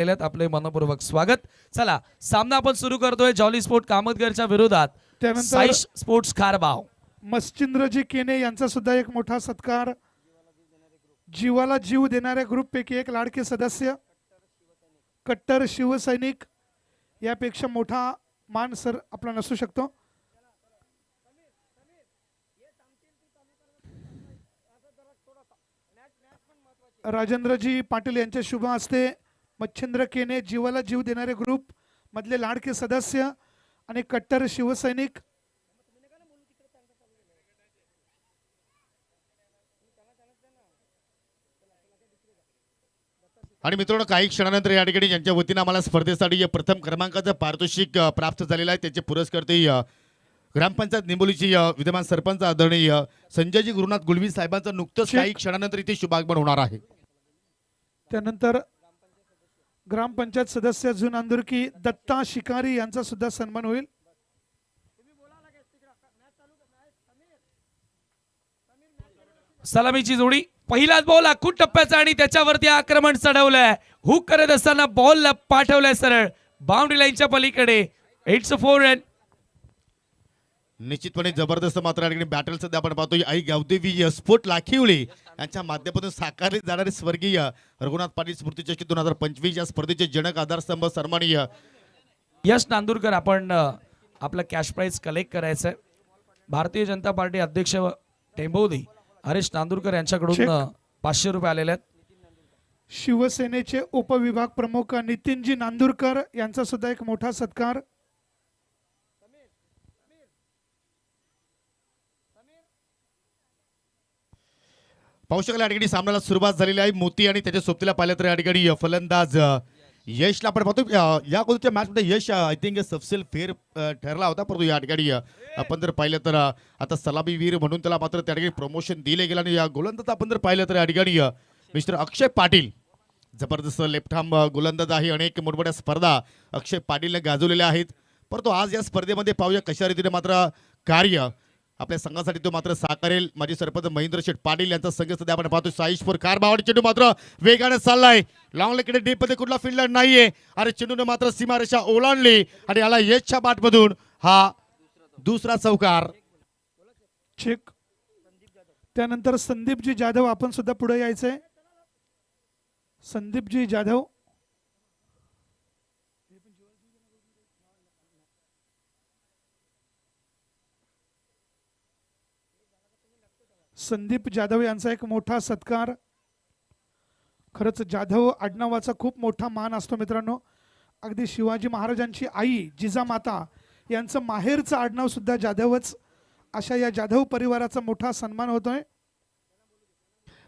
आपले मनपूर्वक स्वागत। चला सामना आपण सुरू करतोय जॉली स्पोर्ट कामतगरच्या विरोधात त्यानंतर साईश स्पोर्ट्स खारबाव। मच्छिंद्रजी केने यांचा सुद्धा एक मोठा सत्कार। जीवाला जीव देणाऱ्या ग्रुप पैकी एक लाडके सदस्य, कट्टर शिवसैनिक, यापेक्षा मोठा मान सर आपला नसू शकतो। राजेंद्रजी पाटील यांच्या शुभ हस्ते मच्छिंद्र केने जीवाला जीव देणारे ग्रुप मधले लाडके सदस्य आणि कट्टर शिवसैनिक आणि मित्रांनो काही क्षणानंतर या ठिकाणी ज्यांच्या वतीने आम्हाला स्पर्धेसाठी प्रथम क्रमांकाचं पारितोषिक प्राप्त झालेलं आहे त्याचे पुरस्कर्ते ग्रामपंचायत निंबोलीची विद्यमान सरपंच आदरणीय संजयजी गुरुनाथ गुलवी साहेबांचं नुकतंच काही क्षणानंतर इथे शुभागमन होणार आहे। त्यानंतर ग्रामपंचायत सदस्य जुन अंदुरकी दत्ता शिकारी यांचा सुद्धा सन्मान होईल। सलामीची जोडी, पहिलाच बॉल आखून टप्प्याचा आणि त्याच्यावरती आक्रमण चढवलंय। हुक करत असताना बॉल पाठवलाय सरळ बाउंड्री लाईनच्या पलीकडे। It's a 4 run. निश्चितपणे जबरदस्त मात्र या ठिकाणी बॅटल सध्या आपण पाहतोय आई गावदेवी स्पोर्ट लाखिवली यांच्या माध्यमातून साकारले जाणारे स्वर्गीय रघुनाथ पाटील स्मृती चषक 2025 या स्पर्धेचे जनक आधारस्तंभ सन्माननीय यश नांदुरकर। आपण आपलं कॅश प्राइज कलेक्ट करायचंय। भारतीय जनता पार्टी अध्यक्ष टेंबोली हरीश नांदुरकर यांच्याकडून 500 रुपये आलेले आहेत। शिवसेनेचे उपविभाग प्रमुख नितीनजी नांदुरकर यांचा सुद्धा एक मोठा सत्कार। पाहू शकाल या ठिकाणी सामन्याला सुरुवात झालेली आहे। मोती आणि त्याच्या सोबतीला पाहिलं तर या ठिकाणी फलंदाज यशला आपण पाहतो या गोलच्या मॅच मध्ये यश आय थिंक सबसेल फेर ठरला होता, परंतु या ठिकाणी आपण जर पाहिलं तर आता सलामी वीर म्हणून त्याला मात्र त्या ठिकाणी प्रमोशन दिले गेलं आणि या गोलंदाज आपण जर पाहिलं तर या ठिकाणी मिस्टर अक्षय पाटील जबरदस्त लेफ्ट आर्म गोलंदाज आहे। अनेक मोठमोठ्या स्पर्धा अक्षय पाटीलने गाजवलेल्या आहेत, परंतु आज या स्पर्धेमध्ये पाहूया कशा रीतीने मात्र कार्य आपल्या संघासाठी तो मात्र साकारेल। माजी सरपंच महेंद्र शेठ पाटील यांचा संघ सध्या आपण पाहतो साईश फॉर कारबावडी चेंडू मात्र वेगाने चाललाय। लॉंग लेकडे डीप मध्ये कुठला फील्डर नाहीये आणि चेंडूने मात्र सीमारेषा ओलांडली आणि याला यशच्या बॅटमधून हा दुसरा चौकार। चेक। त्यानंतर संदीपजी जाधव आपण सुद्धा पुढे यायचंय। संदीपजी जाधव संदीप जाधव यांचा एक मोठा सत्कार। खरंच जाधव आडनावाचा खूप मोठा मान असतो मित्रांनो। अगदी शिवाजी महाराजांची आई जिजामाता यांचं माहेरचं आडनाव सुद्धा जाधवच। अशा या जाधव परिवाराचा मोठा सन्मान होतोय।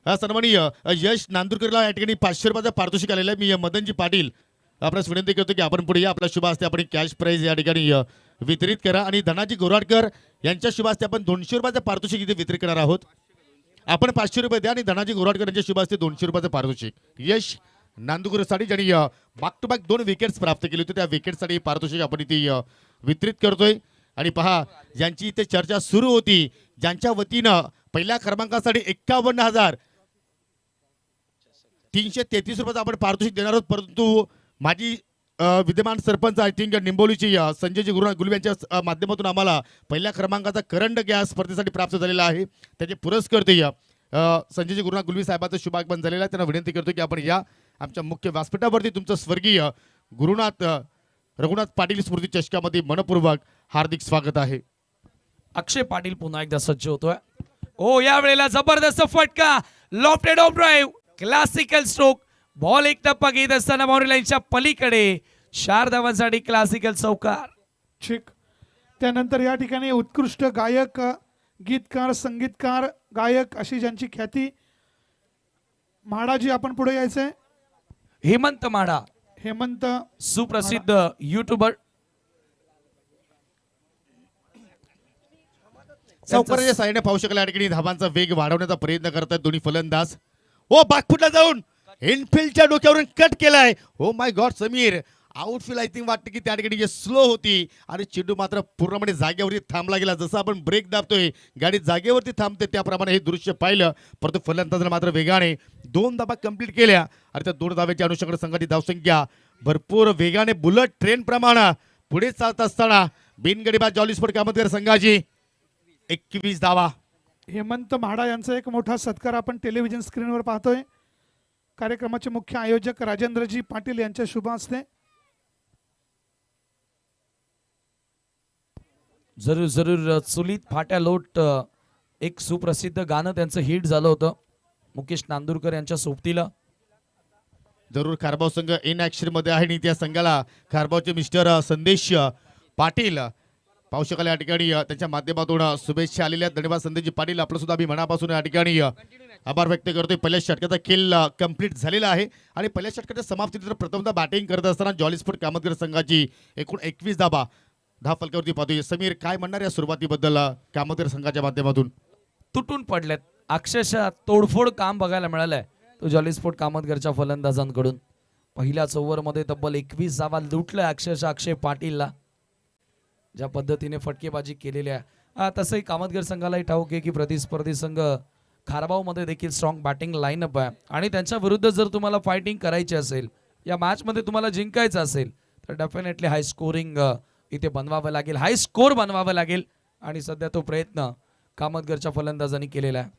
सन्माननीय यश नांदुरकरला या ठिकाणी 500 रुपयाचा पारितोषिक आलेला आहे। मी मदनजी पाटील आपल्यास विनंती करतो की आपण पुढे या, आपल्या शुभ हस्ते आपण कॅश प्राइज या ठिकाणी वितरित करा आणि धनाजी गोराडकर यांच्या शुभ हस्ते आपण 200 रुपयाचं पारितोषिक इथे वितरित करणार आहोत। आपण 500 रुपये द्या आणि धनाजी गोराडकर यांच्या शुभ हस्ते 200 रुपयाचं पारितोषिक। यश नांदुरकरसाठी ज्यांनी बॅक टू बॅक 2 विकेट्स प्राप्त केली होती त्या विकेटसाठी पारितोषिक आपण इथे वितरित करतोय। आणि पहा ज्यांची इथे चर्चा सुरू होती, ज्यांच्या वतीनं पहिल्या क्रमांकासाठी 51,333 रुपयाचं आपण पारितोषिक देणार आहोत, परंतु माझी विद्यमान सरपंच आय थिंक निंबोलीची संजयजी गुरुनाथ गुलवी यांच्या माध्यमातून आम्हाला पहिल्या क्रमांकाचा करंट गॅस स्पर्धेसाठी प्राप्त झालेला आहे। त्याचे पुरस्कर्ते संजयजी गुरुनाथ गुलवी साहेबांचं शुभागमन झालेलं आहे। त्यांना विनंती करतो की आपण या आमच्या मुख्य व्यासपीठावरती तुमचं स्वर्गीय गुरुनाथ रघुनाथ पाटील स्मृती चषकामध्ये मनपूर्वक हार्दिक स्वागत आहे। अक्षय पाटील पुन्हा एकदा सज्ज होतोय। ओ या वेळेला जबरदस्त फटका, lofted of drive, classical stroke. Ball एक टप्पा घेत असताना बाउंड्री लाईनच्या पलीकडे 4 धावांसाठी क्लासिकल चौकार। चेक। त्यानंतर या ठिकाणी उत्कृष्ट गायक, गीतकार, संगीतकार, गायक अशी ज्यांची ख्याती, म्हाडाजी आपण पुढे यायचंय। हेमंत माडा, हेमंत सुप्रसिद्ध युट्यूबर। चौकाराच्या साईडने पाहू शकाल या ठिकाणी धावांचा वेग वाढवण्याचा प्रयत्न करतात दोन्ही फलंदाज। ओ बॅकफुटला जाऊन इनफिल्डच्या डोक्यावरून कट केलाय। Oh my God Sameer outfield I think वाटतं की त्या ठिकाणी स्लो होती आणि चेंडू मात्र पूर्णपणे जागेवरती थांबला गेला. जसं आपण ब्रेक दाबतोय गाडी जागेवरती थांबते त्याप्रमाणे हे दृश्य पाहिलं. परंतु फलंदाजाने मात्र वेगाने 2 धावा कंप्लीट केल्या आणि त्या 2 धाव्याच्या अनुषंगाने संघाची धावसंख्या भरपूर वेगाने बुलेट ट्रेन प्रमाणे पुढे चालत असताना बिनगडीबाज जॉली स्पोर्ट कामतकर संघाची 21 धावा. हेमंत म्हाडा यांचा एक मोठा सत्कार आपण टेलिव्हिजन स्क्रीनवर पाहतोय. कार्यक्रमाचे मुख्य आयोजक राजेंद्रजी पाटील यांच्या शुभ हस्ते. जरूर जरूर चुलीत फाट्या लोट एक सुप्रसिद्ध गाणं त्यांचं हिट झालं होतं मुकेश नांदुरकर यांच्या सोबतीला. जरूर खारबाव संघ इन ऍक्शन मध्ये आहे आणि त्या संघाला खारबावचे मिस्टर संदेश पाटील पाहू शकाल या ठिकाणी त्यांच्या माध्यमातून शुभेच्छा आलेल्या. धन्यवाद संदेशजी पाटील, आपलं सुद्धा मी मनापासून या ठिकाणी आभार व्यक्त करतोय. पहिल्या षटकाचा खेळ कंप्लीट झालेला आहे आणि पहिल्या षटकाच्या समाप्तीनंतर प्रथमतः बॅटिंग करत असताना जॉली स्पोर्ट कामतकर संघाची एकूण 21 धावा फलकावरती पाहतोय. समीर, काय म्हणणार या सुरुवातीबद्दल कामतकर संघाच्या माध्यमातून? तुटून पडलेत अक्षरशः तोडफोड काम बघायला मिळालंय तो जॉली स्पोर्ट कामतकरच्या फलंदाजांकडून. पहिल्याच ओव्हरमध्ये तब्बल 21 धावा लुटल्या अक्षरशः अक्षय पाटीलला. ज्या पद्धतीने फटकेबाजी केलेली आहे तसंही कामतकर संघालाही ठाऊक आहे की प्रतिस्पर्धी संघ खारबावमध्ये देखील स्ट्रॉंग बॅटिंग लाईनअप आहे आणि त्यांच्या विरुद्ध जर तुम्हाला फायटिंग करायची असेल, या मॅचमध्ये तुम्हाला जिंकायचं असेल तर डेफिनेटली हाय स्कोरिंग इथे बनवावं लागेल, हाय स्कोर बनवावं लागेल आणि सध्या तो प्रयत्न कामतकरच्या फलंदाजांनी केलेला आहे.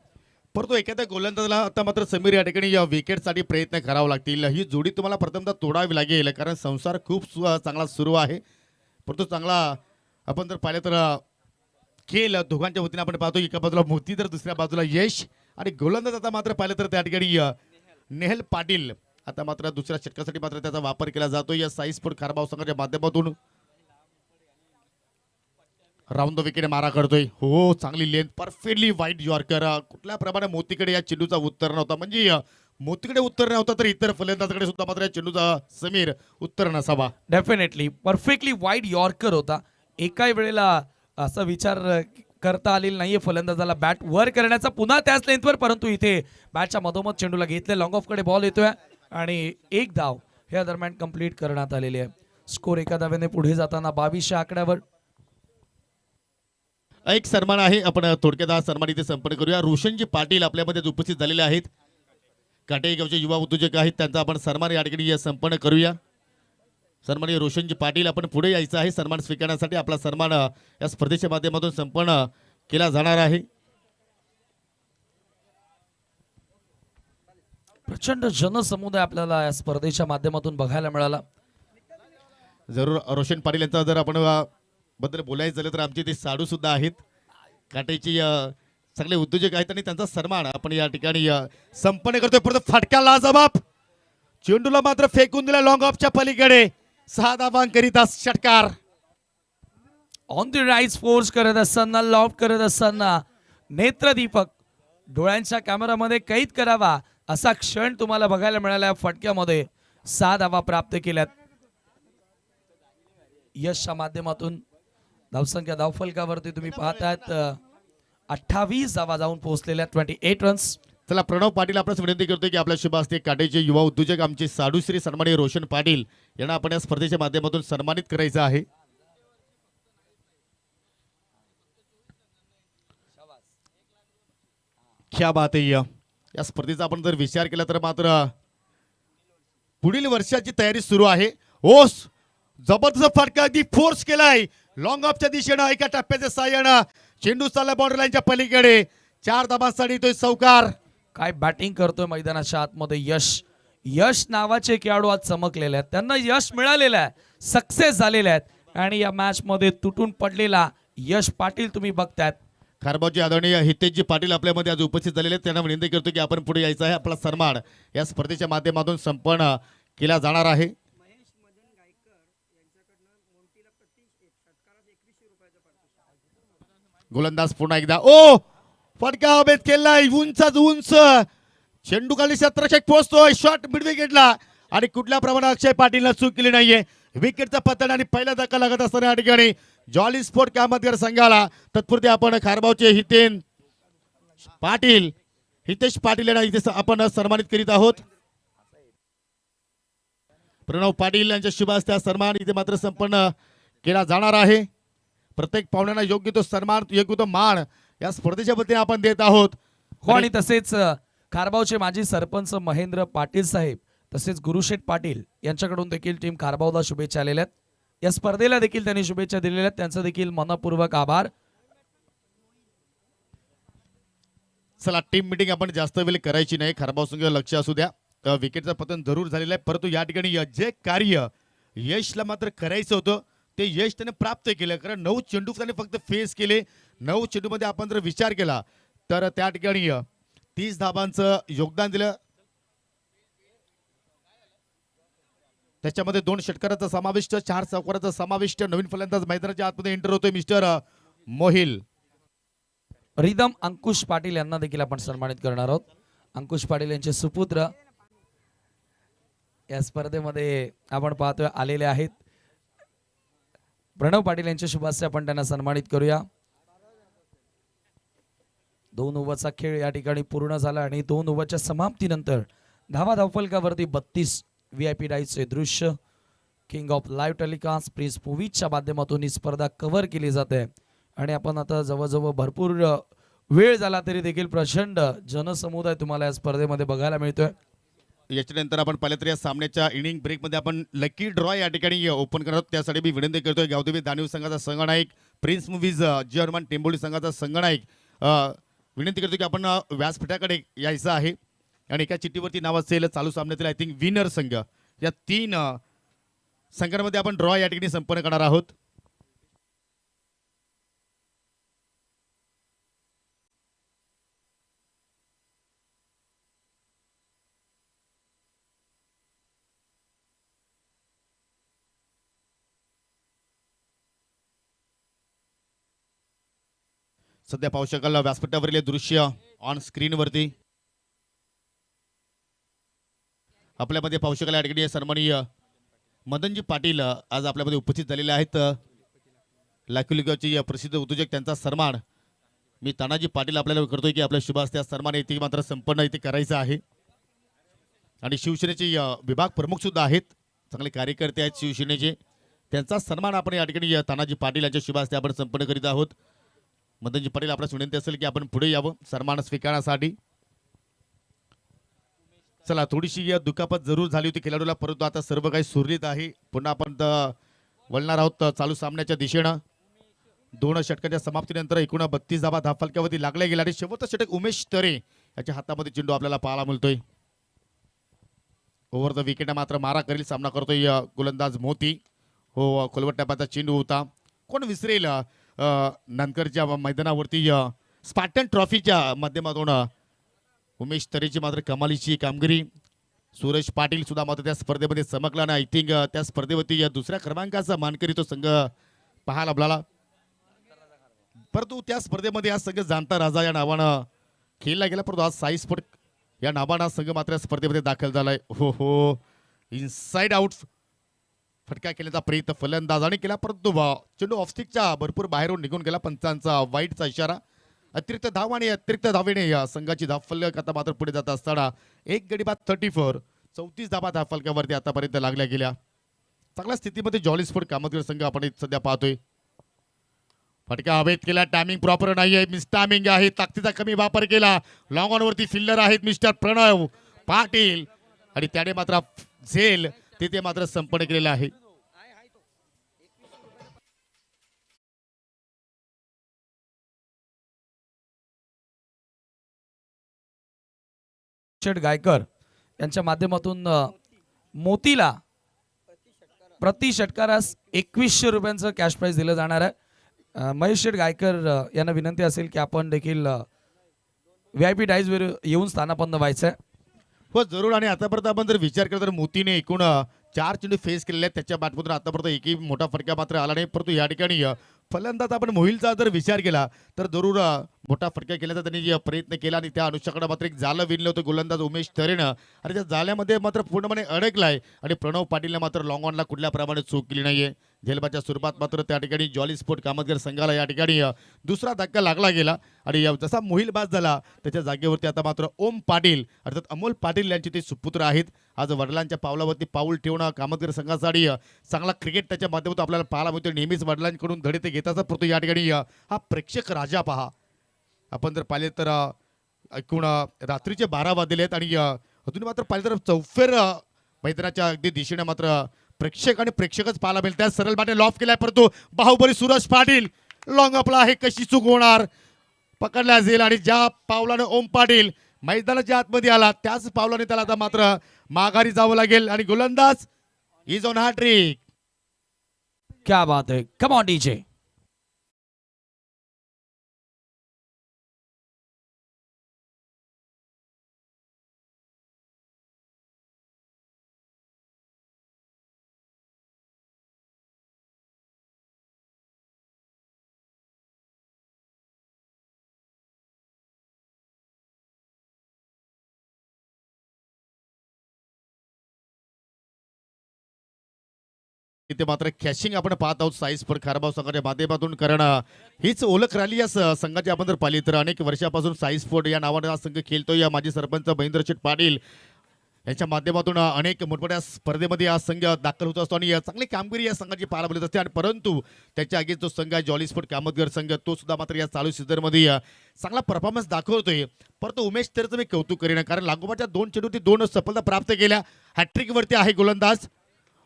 परंतु एखाद्या गोलंदाजाला आता मात्र समीर या ठिकाणी या विकेटसाठी प्रयत्न करावा लागतील. ही जोडी तुम्हाला प्रथमतः तोडावी लागेल कारण संसार खूप चांगला सुरू आहे. परंतु चांगला आपण जर पाहिलं तर खेळ दोघांच्या वतीने आपण पाहतो. एका बाजूला मोती तर दुसऱ्या बाजूला यश आणि गोलंदाज आता मात्र पाहिलं तर त्या ठिकाणी नेहल पाटील आता मात्र दुसऱ्या षटकासाठी मात्र त्याचा वापर केला जातो. या साई स्पोर्ट खारबाव संघाच्या माध्यमातून राऊंड द विकेट मारा करतोय. हो, चांगली लेंथ, परफेक्टली वाईड यॉर्कर. कुठल्या प्रमाणे मोतीकडे या चेंडूचा उत्तर नव्हता, म्हणजे मोतीकडे उत्तर नव्हता तर इतर फलंदाजाकडे सुद्धा मात्र या चेंडूचा समीर उत्तर नसावा. डेफिनेटली परफेक्टली वाईड यॉर्कर होता. एकाही वेळेला असा विचार करता आलेला नाहीये फलंदाजाला बॅट वर करण्याचा पुन्हा त्याच लेंथवर, परंतु इथे बॅटच्या मधोमध चेंडूला घेतले. लॉंग ऑफ कडे बॉल येतोय आणि एक धाव या दरम्यान कंप्लीट करण्यात आलेली आहे. स्कोर एका धाव्याने पुढे जाताना 22 आकड्यावर. एक सन्मान आहे, आपण थोडक्यात हा सन्मान इथे संपन्न करूया. रोशनजी पाटील आपल्यामध्ये उपस्थित झालेले आहेत, काटेगावचे गावचे युवा उद्योजक आहेत, त्यांचा आपण सन्मान या ठिकाणी संपन्न करूया. सन्माननीय रोशनजी पाटील, आपण पुढे यायचं आहे. सन्मान स्वीकारण्यासाठी आपला सन्मान या स्पर्धेच्या माध्यमातून संपन्न केला जाणार आहे. प्रचंड जनसमुदाय आपल्याला या स्पर्धेच्या माध्यमातून बघायला मिळाला. जरूर रोशन पाटील यांचा जर आपण बद्दल बोलायचं झालं तर आमचे ते साडू सुद्धा आहेत, काटेचे सगळे उद्योजक आहेत आणि त्यांचा सन्मान आपण या ठिकाणी संपन्न करतोय. परत फटका लाजबाब, चेंडूला मात्र फेकून दिला लॉंग ऑफच्या पलीकडे. 6 धावांकरिता षटकार. ऑन द राईज फोर्स करत असताना, लॉफ्ट करत असताना नेत्रदीपक डोळ्यांच्या कॅमेरामध्ये कैद करावा असा क्षण तुम्हाला बघायला मिळाला. या फटक्यामध्ये 6 धावा प्राप्त केल्यात. यशच्या माध्यमातून धावसंख्या धावफलकावरती तुम्ही पाहतायत 28 धावा जाऊन पोहोचलेल्या, 28 रन्स. चला प्रणव पाटील आपल्यास विनंती करतोय की आपल्या शुभ हस्ते काटेचे युवा उद्योजक आमचे साडूश्री सन्माननीय रोशन पाटील यांना आपण या स्पर्धेच्या माध्यमातून सन्मानित करायचं आहे. क्या बात आहे. या स्पर्धेचा आपण जर विचार केला तर मात्र पुढील वर्षाची तयारी सुरू आहे. ओस जबरदस्त फटका अगदी फोर्स केलाय लॉंग ऑफच्या दिशेनं. एका टप्प्याच्या साह्यानं चेंडू चालला बाउंड्री लाईनच्या पलीकडे. 4 धावांसाठी तो चौकार. काय बॅटिंग करतोय मैदानाच्या आतमध्ये यश. यश नावाचे खेळाडू आज चमकलेले आहेत, त्यांना यश मिळालेलं आहे, सक्सेस झालेले आहेत आणि या मॅच मध्ये तुटून पडलेला यश पाटील तुम्ही बघतायत. खारबावचे आदरणीय हितेशजी पाटील आपल्यामध्ये आज उपस्थित झालेले आहेत, त्यांना विनंती करतो की आपण पुढे यायचं आहे. आपला सन्मान या स्पर्धेच्या माध्यमातून संपन्न केला जाणार आहे. गोलंदाज पुन्हा एकदा ओ फटका हवेत केलाय, उंचाच उंच चेंडू खाली क्षेत्ररक्षक पोहोचतोय. शॉट मिड विकेटला आणि कुठल्या प्रमाणात अक्षय पाटीलला चूक केली नाहीये. विकेटचा पतन आणि पहिला धक्का लागत असताना या ठिकाणी जॉली स्पोर्ट कामतकर संघाला तत्पुरते आपण खारबावचे हितेश पाटील यांना इथे आपण सन्मानित करीत आहोत. प्रणव पाटील यांच्या शुभ हस्ते हा सन्मान इथे मात्र संपन्न केला जाणार आहे. प्रत्येक पाहुण्यांना योग्य तो सन्मान, योग्य तो मान या स्पर्धेच्या वतीने आपण देत आहोत. हो आणि तसेच कारबावचे माजी सरपंच महेंद्र पाटील साहेब तसेच गुरुशेठ पाटील यांच्याकडून देखील टीम कारबावला शुभेच्छा आलेल्या आहेत. या स्पर्धेला देखील त्यांनी शुभेच्छा दिलेल्या आहेत. त्यांचा देखील मनपूर्वक आभार. चला टीम मीटिंग आपण जास्त वेळ करायची नाही. कारबाव संघ लक्ष असू द्या. विकेटचं पतन जरूर झालेलं आहे, परंतु या ठिकाणी जे कार्य यशला मात्र करायचं होतं ते यश त्याने प्राप्त केलं. कारण 9 चेंडू त्याने फक्त फेस केले. 9 चेंडूमध्ये आपण जर विचार केला तर त्या ठिकाणी 30 धाबांचं योगदान दिलं. त्याच्यामध्ये 2 षटकाराचा समाविष्ट, 4 चौकाराचा समाविष्ट. नवीन फलंदाज मैदानाच्या आतमध्ये एंटर होतोय मिस्टर मोहिल. रिदम अंकुश पाटील यांना देखील आपण सन्मानित करणार आहोत. अंकुश पाटील यांचे सुपुत्र या स्पर्धेमध्ये आपण पाहतोय आलेले आहेत. प्रणव पाटील यांच्या शुभास्ते आपण त्यांना सन्मानित करूया. 2 ओव्हरचा खेळ या ठिकाणी पूर्ण झाला आणि 2 ओव्हरच्या समाप्तीनंतर धावफलकावरती 32 VIP डाईसचे दृश्य king of live telecast prince मूवीजच्या माध्यमातून ही स्पर्धा कव्हर केली जाते. आणि आपण आता जवळजवळ भरपूर वेळ झाला तरी देखील प्रचंड जनसमुदाय तुम्हाला या स्पर्धेमध्ये बघायला मिळतोय. याच्यानंतर आपण पाहिलं तर या सामन्याच्या इनिंग ब्रेकमध्ये आपण लकी ड्रॉ या ठिकाणी ओपन करत. त्यासाठी मी विनंती करतोय गावदेवी दानव संघाचा संघनायक, प्रिन्स मूवीज जी हनुमान टेंबोली संघाचा संघनायक विनंती करतो की आपण व्यासपीठाकडे यायचं आहे आणि एका चिठ्ठीवरती नाव असेल चालू सामन्यातील आय थिंक विनर संघ. या 3 संघांमध्ये आपण ड्रॉ या ठिकाणी संपन्न करणार आहोत. सध्या पाहू शकाल व्यासपीठावरील दृश्य ऑन स्क्रीन वरती आपल्यामध्ये पाहू शकाल. या ठिकाणी सन्माननीय मदनजी पाटील आज आपल्यामध्ये उपस्थित झालेले आहेत. लाखुलिगावचे प्रसिद्ध उद्योजक त्यांचा सन्मान मी तानाजी पाटील आपल्याला करतोय की आपल्या शुभ हस्ते सन्मान इथे मात्र संपन्न इथे करायचा आहे. आणि शिवसेनेचे विभाग प्रमुख सुद्धा आहेत, चांगले कार्यकर्ते आहेत शिवसेनेचे, त्यांचा सन्मान आपण या ठिकाणी तानाजी पाटील यांच्या शुभ हस्ते आपण संपन्न करीत आहोत. मदनजी पाटील आपल्याला विनंती असेल की आपण पुढे यावं सन्मान स्वीकारण्यासाठी. चला थोडीशी दुखापत जरूर झाली होती खेळाडूला, परंतु आता सर्व काही सुरळीत आहे. पुन्हा आपण वळणार आहोत चालू सामन्याच्या दिशेनं. 2 षटकांच्या समाप्तीनंतर एकूण 32 धावा धावफलकावरती लागल्या गेल्या आणि शेवटचं षटक उमेश तरे याच्या हातामध्ये चेंडू आपल्याला पाहायला मिळतोय. ओव्हर द विकेट मात्र मारा करील सामना करतोय गोलंदाज मोती. हो खोलवट टप्प्याचा चेंडू होता. कोण विसरेल नंतरच्या मैदानावरती स्पार्टन ट्रॉफीच्या माध्यमातून उमेश तरेची मात्र कमालीची कामगिरी. सुरेश पाटील सुद्धा मात्र त्या स्पर्धेमध्ये चमकला ना. आय थिंक त्या स्पर्धेवरती दुसऱ्या क्रमांकाचा मानकरी तो संघ पाहायला मिळाला, परंतु त्या स्पर्धेमध्ये हा संघ जाणता राजा या नावानं खेळला गेला. परंतु आज साई स्पोर्ट या नावानं संघ मात्र स्पर्धेमध्ये दाखल झालाय. हो इनसाइड आउट फटका केल्याचा प्रयत्न फलंदाजाने केला, परंतु चेंडू ऑफस्टिकच्या भरपूर बाहेरून निघून गेला. पंचांचा वाईटचा इशारा. अतिरिक्त धाव आणि अतिरिक्त धावेने या संघाची धावफलक आता मात्र पुढे जात असताना 1 गडी बाद 34 34 धावा धावफलकावरती आतापर्यंत लागल्या गेल्या. चांगल्या स्थितीमध्ये जॉली स्पोर्ट कामतगर संघ आपण सध्या पाहतोय. फटका हवेत केला, टायमिंग प्रॉपर नाहीये, मिस टायमिंग आहे, ताकदीचा कमी वापर केला. लॉंग ऑन वरती फिल्डर आहेत मिस्टर प्रणव पाटील आणि त्याने मात्र झेल तिथे मात्र संपन्न केलेला आहे. गायकर यांच्या माध्यमातून मोतीला प्रति षटकारास 2100 रुपयांचं कॅश प्राइज दिलं जाणार आहे. महेश शेठ गायकर यांना विनंती असेल की आपण देखील VIP डाईजवर येऊन स्थानापन्न व्हायचं आहे. हो जरूर. आणि आतापर्यंत आपण जर विचार केला तर मोतीने एकूण 4 चेंडू फेस केलेले आहेत. त्याच्या बॅटमधून आतापर्यंत एकही मोठा फटका मात्र आला नाही, परंतु या ठिकाणी फलंदाज आपण मोहिलचा जर विचार केला तर जरूर मोठा फटका केल्याचा त्यांनी प्रयत्न केला आणि त्या अनुषंगाने मात्र एक जालं विणलं होतं गोलंदाज उमेश तरेनं आणि त्या जाल्यामध्ये मात्र पूर्णपणे अडकलाय. आणि प्रणव पाटीलने मात्र लॉंग ऑनला कुठल्या प्रमाणे चूक केली नाहीये. झेलबाच्या स्वरूपात मात्र त्या ठिकाणी जॉली स्पोर्ट कामतगर संघाला या ठिकाणी दुसरा धक्का लागला गेला आणि जसा मोहिल बाद झाला त्याच्या जागेवरती आता मात्र ओम पाटील अर्थात अमोल पाटील यांचे ते सुपुत्र आहेत. आज वडिलांच्या पावलावरती पाऊल ठेवणं कामतगर संघासाठी चांगला क्रिकेट त्याच्या माध्यमातून आपल्याला पाहायला मिळतो. नेहमीच वडिलांकडून धडे ते घेताच परंतु या ठिकाणी हा प्रेक्षक राजा पहा. आपण जर पाहिले तर एकूण रात्रीचे 12 वाजले आहेत आणि अजून मात्र पाहिले तर चौफेर मैदानाच्या अगदी दिशेने मात्र प्रेक्षक आणि प्रेक्षकच पाहायला मिळतात. सरळ बाटे लॉफ केलाय परंतु बाहुबली सूरज पाटील लॉंग अपला आहे. कशी चूक होणार पकडला जाईल आणि ज्या पावलाने ओम पाटील मैदानाच्या आतमध्ये आला त्याच पावलाने त्याला आता मात्र माघारी जावं लागेल आणि गोलंदाज इज ऑन हॅट्रिक. क्या बात है, कम ऑन डीजे. इथे मात्र कॅशिंग आपण पाहत आहोत साई स्पोर्ट खारबाव संघाच्या माध्यमातून कारण हीच ओळख राहिली या संघाची. आपण जर पाहिली तर अनेक वर्षापासून साई स्पोर्ट या नावाने हा संघ खेळतो. या माजी सरपंच महेंद्र शेठ पाटील यांच्या माध्यमातून अनेक मोठमोठ्या स्पर्धेमध्ये हा संघ दाखल होत असतो आणि चांगली कामगिरी या संघाची पाहायला मिळत असते. आणि परंतु त्याच्या आगीच जो संघ आहे जॉली स्पोर्ट कामतगर संघ तो सुद्धा मात्र या चालू सीझनमध्ये चांगला परफॉर्मन्स दाखवतोय. परंतु उमेश तेरचं मी कौतुक करीन कारण लागोपाठच्या 2 चेंडूवरती 2 सफलता प्राप्त केल्या. हॅट्रिक वरती आहे गोलंदाज.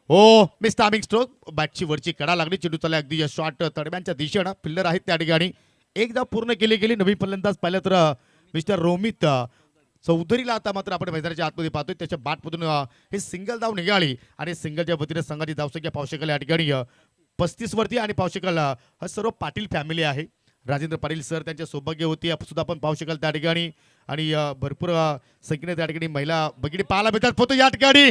हो मिस टायमिंग स्ट्रोक बॅटची वरची कडा लागली. चेंडू चालला अगदी शॉट तडब्यांच्या दिशेनं. फिल्डर आहेत त्या ठिकाणी एकदा पूर्ण केली गेली. नवी फलंदाज पाहिलं तर मिस्टर रोमित चौधरीला आता मात्र आपण मैदानाच्या आतमध्ये पाहतोय. त्याच्या बॅटमधून हे सिंगल धाव निघाली आणि सिंगलच्या वतीने संघाची धावसंख्या पावशेकल या ठिकाणी 35 वरती आणि पावशेकल हा सर्व पाटील फॅमिली आहे. राजेंद्र पाटील सर त्यांच्या सौभाग्य होती सुद्धा आपण पाहू शकाल त्या ठिकाणी आणि भरपूर संख्येने त्या ठिकाणी महिला भगिनी पाहायला मिळतात. फोटो या ठिकाणी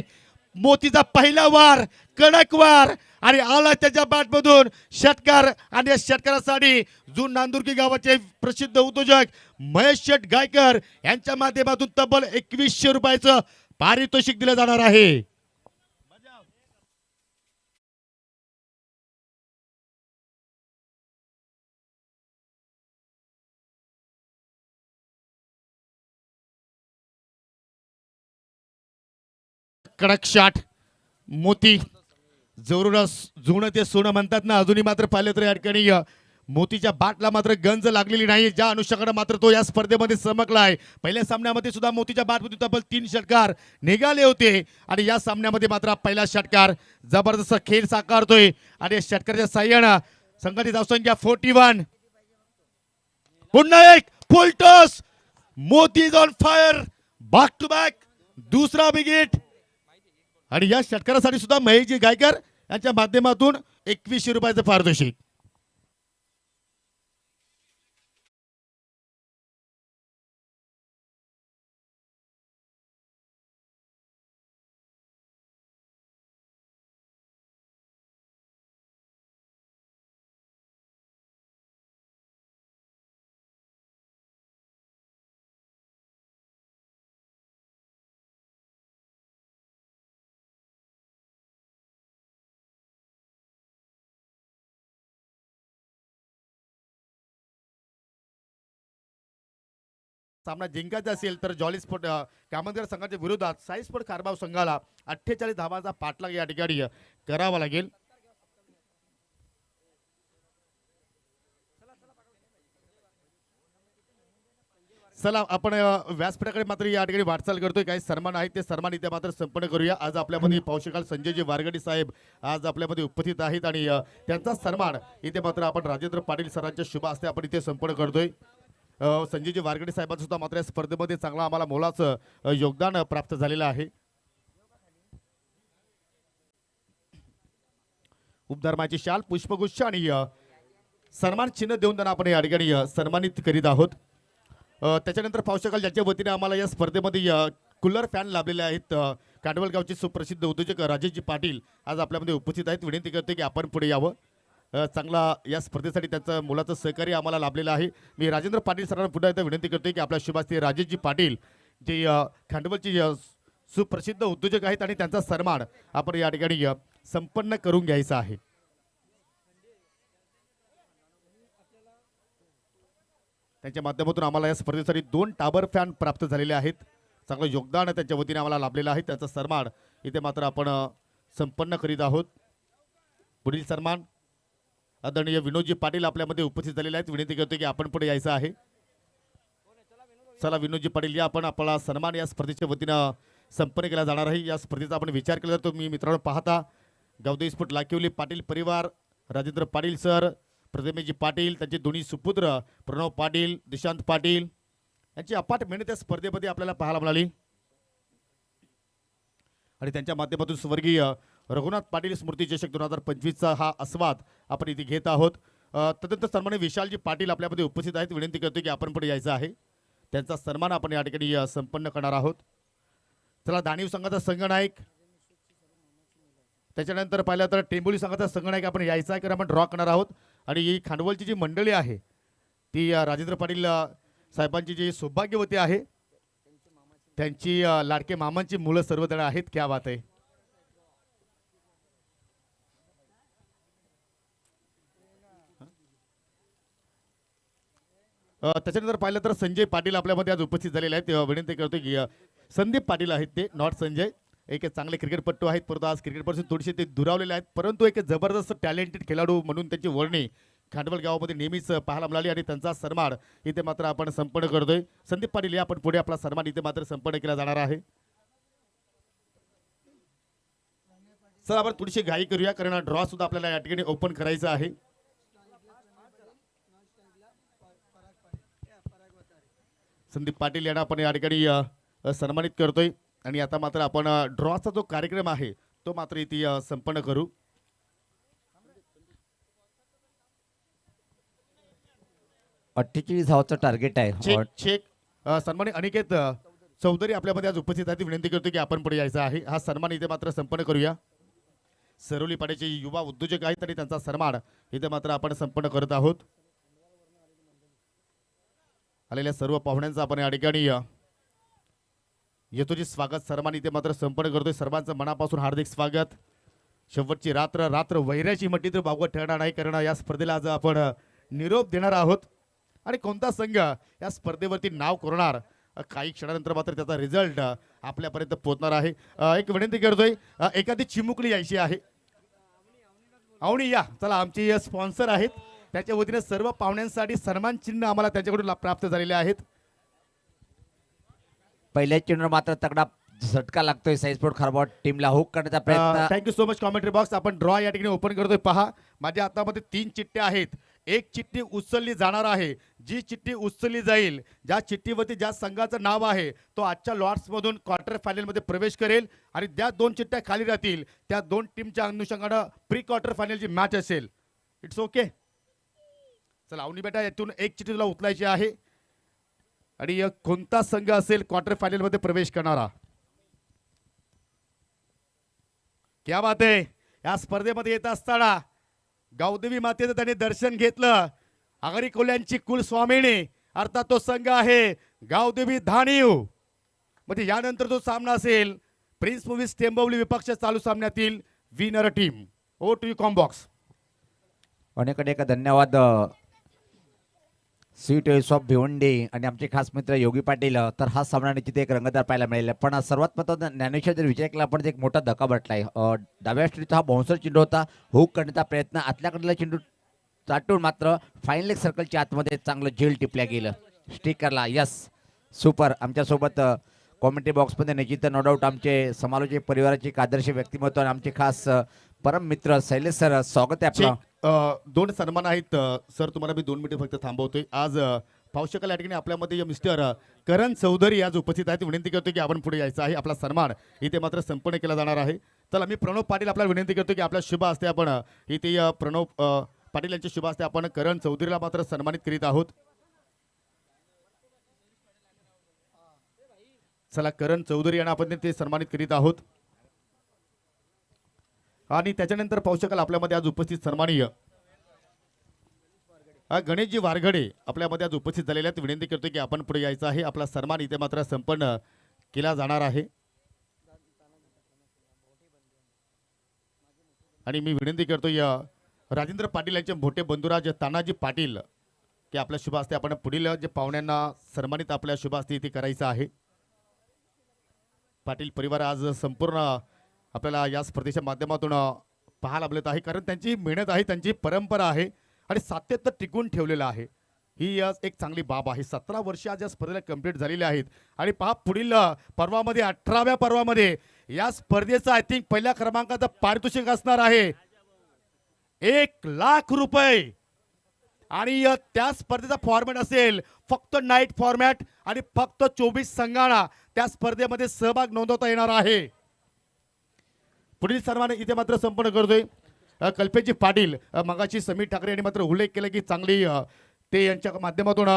मोतीचा पहिला वार कडक वार आणि आला त्याच्या बॅटमधून षटकार आणि या षटकारासाठी जून नांदुर्की गावाचे प्रसिद्ध उद्योजक महेश शेठ गायकर यांच्या माध्यमातून तब्बल 2100 रुपयाचं पारितोषिक दिलं जाणार आहे. कडक शॉट मोती जरूर जुनं ते सोनं म्हणतात ना. अजूनही मात्र पाहिलं तर या ठिकाणी मोतीच्या बाटला मात्र गंज लागलेली नाही. ज्या अनुषंगाने मात्र तो या स्पर्धेमध्ये चमकलाय. पहिल्या सामन्यामध्ये सुद्धा मोतीच्या बाटमध्ये तब्बल 3 षटकार निघाले होते आणि या सामन्यामध्ये मात्र पहिला षटकार जबरदस्त खेळ साकारतोय आणि या षटकाराच्या साह्यानं संघाची धावसंख्या 41. पुन्हा एक full toss. Moti is on fire. Back to back दुसरा विकेट आणि या षटकारासाठी सुद्धा महेशजी गायकर यांच्या माध्यमातून 2100 रुपयाचं पारितोषिक. सामना जिंकायचा असेल तर जॉली स्पोर्ट कामतगर संघाच्या विरोधात साई स्पोर्ट खारबाव संघाला 48 धावांचा पाठलाग या ठिकाणी करावा लागेल. चला आपण व्यासपीठाकडे मात्र या ठिकाणी वाटचाल करतोय. काही सन्मान आहेत ते सन्मान इथे मात्र संपन्न करूया. आज आपल्यामध्ये पाहू शकाल संजयजी वारगडी साहेब आज आपल्यामध्ये उपस्थित आहेत आणि त्यांचा सन्मान इथे मात्र आपण राजेंद्र पाटील सरांच्या शुभ हस्ते आपण इथे संपन्न करतोय. संजयजी वारगडे साहेबांचं सुद्धा मात्र या स्पर्धेमध्ये चांगला आम्हाला मोलाचं योगदान प्राप्त झालेलं आहे. उपधर्माची शाल पुष्पगुच्छ आणि सन्मान चिन्ह देऊन त्यांना आपण या ठिकाणी सन्मानित करीत आहोत. त्याच्यानंतर पाहू शकाल ज्याच्या वतीने आम्हाला या स्पर्धेमध्ये कूलर फॅन लाभलेले आहेत. कांडवलगावचे सुप्रसिद्ध उद्योजक राजेशजी पाटील आज आपल्यामध्ये उपस्थित आहेत. विनंती करते की आपण पुढे यावं. चांगला या स्पर्धेसाठी त्यांचं मुलाचं सहकार्य आम्हाला लाभलेलं आहे. मी राजेंद्र पाटील सरांना पुन्हा एकदा विनंती करतोय की आपल्या शुभास्ते राजेशजी पाटील जे खांडवलचे सुप्रसिद्ध उद्योजक आहेत आणि त्यांचा सन्मान आपण या ठिकाणी संपन्न करून घ्यायचा आहे. त्यांच्या माध्यमातून आम्हाला या स्पर्धेसाठी 2 टाबर फॅन प्राप्त झालेले आहेत. चांगलं योगदान त्यांच्या वतीने आम्हाला लाभलेलं आहे. त्याचा सन्मान इथे मात्र आपण संपन्न करीत आहोत. पुढील सन्मान आदरणीय विनोदजी पाटील आपल्यामध्ये उपस्थित झालेले आहेत. विनंती करतो की आपण पुढे यायचं आहे. चला विनोदजी पाटील या, आपण आपला सन्मान या स्पर्धेच्या वतीनं संपन्न केला जाणार आहे. या स्पर्धेचा आपण विचार केला तर मी मित्रांनो पाहता गावदेवी स्फोट लाकिवली पाटील परिवार, राजेंद्र पाटील सर, प्रथमेशजी पाटील, त्यांचे दोन्ही सुपुत्र प्रणव पाटील, दिशांत पाटील यांची अपाट मेहनत या स्पर्धेमध्ये आपल्याला पाहायला मिळाली. आणि त्यांच्या माध्यमातून स्वर्गीय रघुनाथ पाटील स्मृती चषक 2025चा हा आस्वाद आपण इथे घेत आहोत. तदनंतर सन्माननीय विशालजी पाटील आपल्यामध्ये उपस्थित आहेत. विनंती करतो की आपण पुढे यायचं आहे. त्यांचा सन्मान आपण या ठिकाणी संपन्न करणार आहोत. चला दानीव संघाचा संघनायक, त्याच्यानंतर पाहिलं तर टेंबोली संघाचा संघनायक आपण यायचा आहे, कारण आपण ड्रॉ करणार आहोत. आणि ही खांडवलची जी मंडळी आहे ती राजेंद्र पाटील साहेबांची जी सौभाग्यवती आहे, त्यांची लाडके मामांची मुलं सर्वजण आहेत. क्या बात आहे. त्याच्यानंतर पाहिलं तर संजय पाटील आपल्यामध्ये आज उपस्थित झालेले आहेत. विनंती करतो की संदीप पाटील आहेत ते, नॉट संजय. एक चांगले क्रिकेटपटू आहेत, परंतु आज क्रिकेटपासून थोडेसे ते दुरावलेले आहेत, परंतु एक जबरदस्त टॅलेंटेड खेळाडू म्हणून त्यांची वर्णी खांडवल गावामध्ये नेहमीच पाहायला मिळाली. आणि त्यांचा सन्मान इथे मात्र आपण संपन्न करतोय. संदीप पाटील या, आपण पुढे आपला सन्मान इथे मात्र संपन्न केला जाणार आहे. सर आपण थोडीशी घाई करूया, कारण ड्रॉ सुद्धा आपल्याला या ठिकाणी ओपन करायचं आहे. संदीप पाटील यांना आपण या ठिकाणी सन्मानित करतोय. आणि आता मात्र आपण ड्रॉचा जो कार्यक्रम आहे तो मात्र इथे संपन्न करू. धावाचं टार्गेट आहे. Check check. सन्मानित अनिकेत चौधरी आपल्यामध्ये आज उपस्थित आहेत. विनंती करतो की आपण पुढे यायचं आहे. हा सन्मान इथे मात्र संपन्न करूया. सरोली पाड्याचे युवा उद्योजक आहेत आणि त्यांचा सन्मान इथे मात्र आपण संपन्न करत आहोत. आलेल्या सर्व पाहुण्यांचा आपण या ठिकाणी येतोजी स्वागत सन्मान इथे मात्र संपन्न करतोय. सर्वांचं मनापासून हार्दिक स्वागत. शेवटची रात्र रात्र वैऱ्याची म्हटली तर भागवत ठरणार नाही, कारण या स्पर्धेला आज आपण निरोप देणार आहोत. आणि कोणता संघ या स्पर्धेवरती नाव कोरणार काही क्षणानंतर मात्र त्याचा रिझल्ट आपल्यापर्यंत पोहोचणार आहे. एक विनंती करतोय, एखादी चिमुकली यायची आहे. अवनी या, चला आमचे स्पॉन्सर आहेत, त्याच्या वतीने सर्व पाहुण्यांसाठी सन्मान चिन्ह आम्हाला त्यांच्याकडून प्राप्त झालेले आहेत. पहिल्या चेंडूवर मात्र तगडा झटका लागतोय. साईस्पोर्ट खारबाट टीमला हुक करण्याचा प्रयत्न. Thank you so much commentary box. आपण ड्रॉ या ठिकाणी ओपन करतोय. पहा माझ्या हातामध्ये 3 चिठ्ठ्या आहेत. एक चिठ्ठी उचलली जाणार आहे. जी चिठ्ठी उचलली जाईल, ज्या चिठ्ठीवरती ज्या संघाचं नाव आहे, तो आजच्या लॉट्स मधून क्वार्टर फायनल मध्ये प्रवेश करेल. आणि ज्या 2 चिठ्ठ्या खाली राहतील त्या 2 टीमच्या अनुषंगानं प्री क्वार्टर फायनलची मॅच असेल. It's okay. चला अवनी बेटा, यातून एक चिठ्ठी तुला उचलायची आहे. आणि कोणता संघ असेल क्वार्टर फायनल मध्ये प्रवेश करणारा? क्या बात आहे. या स्पर्धेमध्ये येत असताना गावदेवी मातेचं त्यांनी दर्शन घेतलं. आगरी कोल्यांची कुलस्वामिनी अर्थात तो संघ आहे गावदेवी धानीव. म्हणजे यानंतर जो सामना असेल प्रिन्स मूव्हीज टेंबवली विपक्ष चालू सामन्यातील विनर टीम. ओ टू यू कॉम्बॉक्स. अनेक अनेक धन्यवाद स्वीट ऑफ भिवंडी आणि आमचे खास मित्र योगी पाटील. तर हा सामना निश्चित एक रंगतदार पाहायला मिळेल. पण सर्वात महत्त्वाचा ज्ञानेश्वर जर विचार केला आपण एक मोठा धक्का बसलाय. डाव्या स्ट्रीटचा हा बाउन्सर चेंडू होता. हुक करण्याचा प्रयत्न, आतल्याकडला चेंडू चाटून मात्र फाईन लेग सर्कलच्या आतमध्ये चांगलं झेल टिपल्या गेलं स्टिकरला. Yes super. आमच्यासोबत कॉमेंट्री बॉक्समध्ये निश्चित नो डाऊट आमचे समालोचक परिवाराचे एक आदर्श व्यक्तिमत्व आणि आमचे खास परम मित्र शैलेश सर, स्वागत आहे आपलं. 2 सन्मान आहेत सर. तुम्हाला मी 2 मिनिटे फक्त थांबवतोय. आज पाहू शकाल या ठिकाणी आपल्यामध्ये मिस्टर करण चौधरी आज उपस्थित आहेत. विनंती करतो की आपण पुढे यायचं आहे. आपला सन्मान इथे मात्र संपन्न केला जाणार आहे. चला मी प्रणव पाटील आपल्याला विनंती करतो की आपल्या शुभ हस्ते आपण इथे प्रणव पाटील यांच्या शुभ हस्ते आपण करण चौधरीला मात्र सन्मानित करीत आहोत. चला करण चौधरी यांना आपण ते सन्मानित करीत आहोत. आणि त्याच्यानंतर पाहू शकाल आपल्यामध्ये आज उपस्थित सन्माननीय गणेशजी वारघडे आपल्यामध्ये आज उपस्थित झालेले आहेत. विनंती करतो की आपण पुढे यायचं आहे. आपला सन्मान इथे मात्र संपन्न केला जाणार आहे. आणि मी विनंती करतो या राजेंद्र पाटील यांचे मोठे बंधुराज तानाजी पाटील की आपल्या शुभ हस्ते आपण पुढील जे पाहुण्यांना सन्मानित आपल्या शुभ हस्ते इथे करायचं आहे. पाटील परिवार आज संपूर्ण आपल्याला या स्पर्धेच्या माध्यमातून पाहायला मिळत आहे, कारण त्यांची मेहनत आहे, त्यांची परंपरा आहे आणि सातत्य टिकून ठेवलेलं आहे. ही एक चांगली बाब आहे. 17 वर्ष आज या स्पर्धेला कंप्लीट झालेली आहेत आणि पहा पुढील पर्वामध्ये 18व्या पर्वामध्ये या स्पर्धेचं आय थिंक पहिल्या क्रमांकाचं पारितोषिक असणार आहे 1,00,000 रुपये आणि त्या स्पर्धेचा फॉर्मॅट असेल फक्त नाईट फॉर्मॅट आणि फक्त 24 संघांना त्या स्पर्धेमध्ये सहभाग नोंदवता येणार आहे. पुढील सन्मान इथे मात्र संपन्न करतोय कल्पेशजी पाटील. मगाशी समीर ठाकरे यांनी मात्र उल्लेख केला की चांगली ते यांच्या माध्यमातून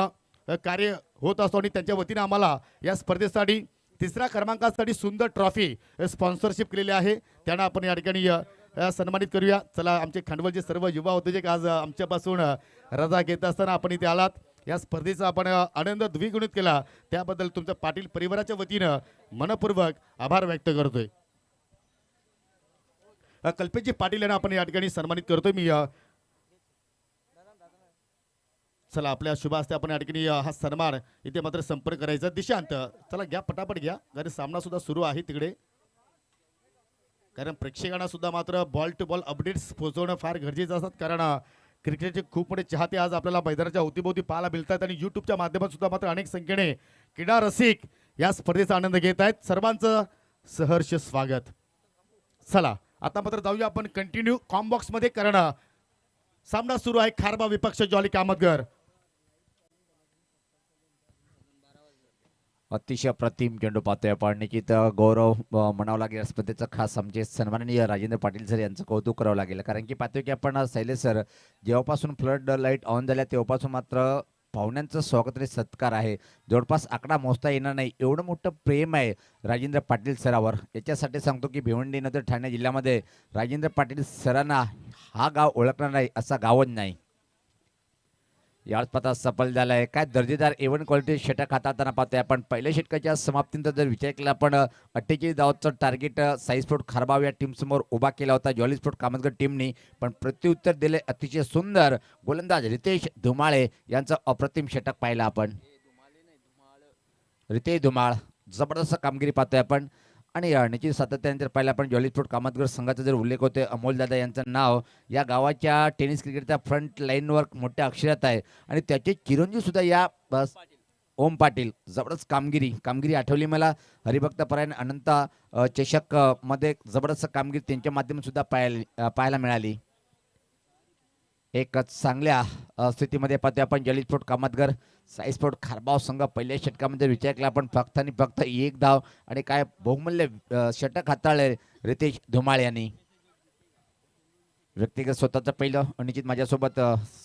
कार्य होत असतो आणि त्यांच्या वतीने आम्हाला या स्पर्धेसाठी 3ऱ्या क्रमांकासाठी सुंदर ट्रॉफी स्पॉन्सरशिप केलेली आहे. त्यांना आपण या ठिकाणी सन्मानित करूया. चला, आमचे खांडवलचे सर्व युवा उद्योजक आज आमच्यापासून रजा घेत असताना आपण इथे आलात, या स्पर्धेचा आपण आनंद द्विगुणित केला, त्याबद्दल तुमच्या पाटील परिवाराच्या वतीनं मनपूर्वक आभार व्यक्त करतोय. कल्पेशजी पाटील यांना आपण या ठिकाणी सन्मानित करतोय. मी चला, आपल्या शुभ हस्ते आपण या ठिकाणी हा सन्मान इथे मात्र संपर्क करायचा. दिशांत चला घ्या, पटापट घ्या, कारण सामना सुद्धा सुरू आहे तिकडे, कारण प्रेक्षकांना सुद्धा मात्र बॉल टू बॉल अपडेट्स पोहोचवणं फार गरजेचं असतात, कारण क्रिकेटचे खूप मोठे चाहते आज आपल्याला मैदानाच्या अवतीभोवती पाहायला मिळतात आणि युट्यूबच्या माध्यमातून सुद्धा मात्र अनेक संख्येने क्रीडा रसिक या स्पर्धेचा आनंद घेत आहेत. सर्वांचं सहर्ष स्वागत. चला, आता मात्र जाऊया आपण कंटिन्यू कॉम्बॉक्स मध्ये, कारण सामना सुरू आहे खारबा विपक्ष जॉली कामतगर. अतिशय प्रतिम चेंडू पाहतोय आपण. निश्चित गौरव म्हणावं लागेल स्पर्धेचं. खास आमचे सन्माननीय राजेंद्र पाटील सर यांचं कौतुक करावं लागेल, कारण की पाहतोय की आपण शैलेश सर जेव्हापासून फ्लड लाईट ऑन झाल्या तेव्हापासून मात्र पाहुण्यांचं स्वागत आणि सत्कार आहे. जवळपास आकडा मोजता येणार नाही, एवढं मोठं प्रेम आहे राजेंद्र पाटील सरावर. याच्यासाठी सांगतो की भिवंडी नंतर ठाणे जिल्ह्यामध्ये राजेंद्र पाटील सरांना हा गाव ओळखणार नाही असा गावच नाही. याच पता सफल झाला आहे. काय दर्जेदार एवन क्वालिटी षटक हाताळताना पाहतोय आपण. पहिल्या षटकाच्या समाप्तीनंतर जर विचार केला आपण 48 धावांचं टार्गेट साई स्पोर्ट खारबाव या टीमसमोर उभा केला होता जॉली स्पोर्ट कामतगर टीमनी, पण प्रत्युत्तर दिले अतिशय सुंदर. गोलंदाज रितेश धुमाळे यांचं अप्रतिम षटक पाहिलं आपण. रितेश धुमाळ जबरदस्त कामगिरी पाहतोय आपण. आणि निश्चित सातत्याने जर पाहिलं आपण जॉली स्पोर्ट कामतगर संघाचा जर उल्लेख होतोय, अमोलदादा यांचं नाव या गावाच्या टेनिस क्रिकेटच्या फ्रंट लाईनवर मोठ्या अक्षरात आहे आणि त्याचे चिरंजीव सुद्धा या ओम पाटील. जबरदस्त कामगिरी आठवली मला. हरिभक्त परायण अनंत चषक मध्ये जबरदस्त कामगिरी त्यांच्या माध्यमातून सुद्धा पाहायला मिळाली. एक चांगल्या स्थितीमध्ये पाहतोय आपण jolly sport Kamatgar Sai sport खारबाव संघ. पहिल्या षटकामध्ये विचार केला आपण फक्त आणि फक्त 1 धाव आणि काय बहुमूल्य षटक हाताळले रितेश धुमाळ यांनी. व्यक्तिगत स्वतःचं पहिलं. निश्चित माझ्यासोबत